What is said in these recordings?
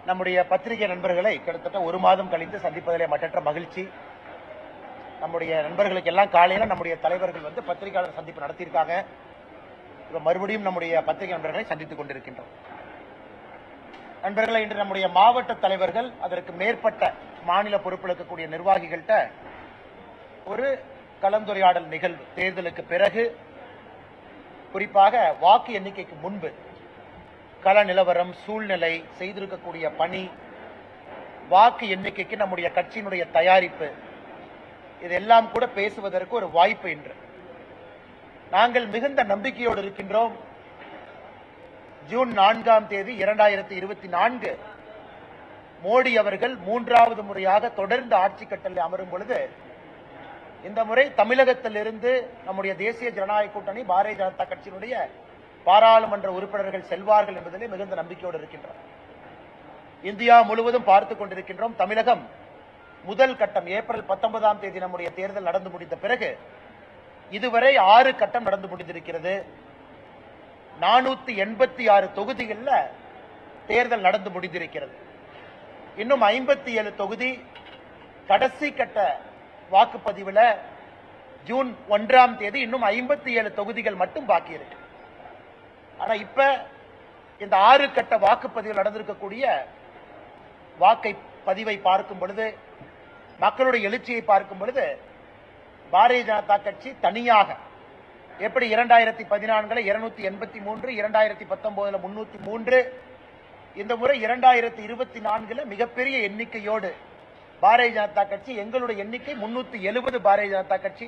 நம்முடைய பத்திரிகை நண்பர்களை கிட்டத்தட்ட ஒரு மாதம் கழித்து சந்திப்பதிலே மற்றற்ற மகிழ்ச்சி. நம்முடைய நண்பர்களுக்கு எல்லாம் காலையில நம்முடைய தலைவர்கள் வந்து பத்திரிகையாளர் சந்திப்பு நடத்தியிருக்காங்க. இப்ப மறுபடியும் நம்முடைய பத்திரிகை நண்பர்களை சந்தித்துக் கொண்டிருக்கின்றோம். நண்பர்களை இன்று நம்முடைய மாவட்ட தலைவர்கள் அதற்கு மேற்பட்ட மாநில பொறுப்பில் இருக்கக்கூடிய நிர்வாகிகள்கிட்ட ஒரு கலந்துரையாடல் நிகழ்வு, தேர்தலுக்கு பிறகு குறிப்பாக வாக்கு எண்ணிக்கைக்கு முன்பு கள நிலவரம், சூழ்நிலை, செய்திருக்கக்கூடிய பணி, வாக்கு எண்ணிக்கைக்கு நம்முடைய கட்சியினுடைய தயாரிப்பு, இதெல்லாம் கூட பேசுவதற்கு ஒரு வாய்ப்பு. இன்று நாங்கள் மிகுந்த நம்பிக்கையோடு இருக்கின்றோம். ஜூன் 4ஆம் தேதி 2024 மோடி அவர்கள் 3வது முறையாக தொடர்ந்து ஆட்சி கட்டளை அமரும் பொழுது இந்த முறை தமிழகத்திலிருந்து நம்முடைய தேசிய ஜனநாயக கூட்டணி பாரதிய ஜனதா கட்சியினுடைய பாராளுமன்ற உறுப்பினர்கள் செல்வார்கள் என்பதிலே மிகுந்த நம்பிக்கையோடு இருக்கின்றோம். இந்தியா முழுவதும் பார்த்துக் கொண்டிருக்கின்றோம். தமிழகம் முதல் கட்டம் ஏப்ரல் 19ஆம் தேதி நம்முடைய தேர்தல் நடந்து முடிந்த பிறகு இதுவரை 6 கட்டம் நடந்து முடிந்திருக்கிறது. 486 தொகுதிகளில் தேர்தல் நடந்து முடிந்திருக்கிறது. இன்னும் 57 தொகுதி கடைசி கட்ட வாக்குப்பதிவில் ஜூன் 1ஆம் தேதி இன்னும் 57 தொகுதிகள் மட்டும் பாக்கி இருக்கு. ஆனா இப்ப இந்த 6 கட்ட வாக்குப்பதிவில் நடந்திருக்கக்கூடிய வாக்கை பதிவை பார்க்கும் பொழுது, மக்களுடைய எழுச்சியை பார்க்கும் பொழுது, பாரதிய ஜனதா கட்சி தனியாக எப்படி 2014 283, 2019 303, இந்த முறை 2024 மிகப்பெரிய எண்ணிக்கையோடு பாரதிய ஜனதா கட்சி, எங்களுடைய எண்ணிக்கை 370, பாரதிய ஜனதா கட்சி,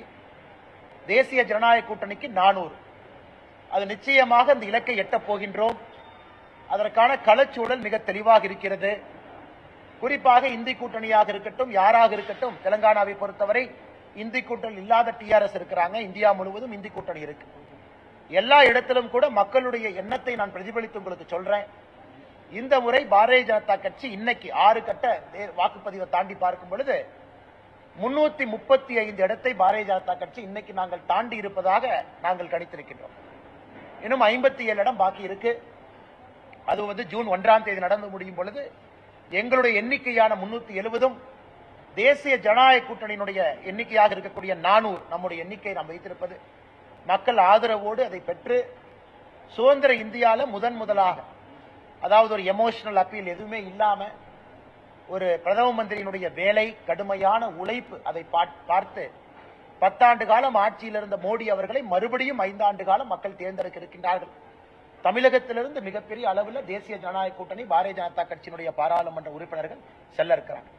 தேசிய ஜனநாயக கூட்டணிக்கு 400. அது நிச்சயமாக இந்த இலக்கை எட்டப் போகின்றோம். அதற்கான களச்சூழல் மிக தெளிவாக இருக்கிறது. குறிப்பாக இந்தி கூட்டணியாக இருக்கட்டும், யாராக இருக்கட்டும், தெலங்கானாவை பொறுத்தவரை இந்தி கூட்டணி இல்லாத டிஆர்எஸ் இருக்கிறாங்க. இந்தியா முழுவதும் இந்தி கூட்டணி இருக்கு. எல்லா இடத்திலும் கூட மக்களுடைய எண்ணத்தை நான் பிரதிபலித்து உங்களுக்கு சொல்றேன். இந்த முறை பாரதிய ஜனதா கட்சி இன்னைக்கு 6 கட்ட வாக்குப்பதிவை தாண்டி பார்க்கும் பொழுது 335 இடத்தை பாரதிய ஜனதா கட்சி இன்னைக்கு நாங்கள் தாண்டி இருப்பதாக நாங்கள் கணித்திருக்கின்றோம். இன்னும் 57 இடம் பாக்கி இருக்கு. அது வந்து ஜூன் 1ஆம் தேதி நடந்து முடியும் பொழுது எங்களுடைய எண்ணிக்கையான 370 தேசிய ஜனநாயக கூட்டணியினுடைய எண்ணிக்கையாக இருக்கக்கூடிய 400 நம்முடைய எண்ணிக்கை நாம் வைத்திருப்பது மக்கள் ஆதரவோடு அதை பெற்று சுதந்திர இந்தியாவில் முதலாக, அதாவது ஒரு எமோஷனல் அப்பீல் எதுவுமே இல்லாம, ஒரு பிரதம மந்திரியினுடைய வேலை, கடுமையான உழைப்பு, அதை பார்த்து 10 ஆண்டு காலம் ஆட்சியில் இருந்த மோடி அவர்களை மறுபடியும் 5 ஆண்டு காலம் மக்கள் தேர்ந்தெடுக்க இருக்கின்றார்கள். தமிழகத்திலிருந்து மிகப்பெரிய அளவில் தேசிய ஜனநாயக கூட்டணி பாரதிய ஜனதா கட்சியினுடைய பாராளுமன்ற உறுப்பினர்கள் செல்ல இருக்கிறார்கள்.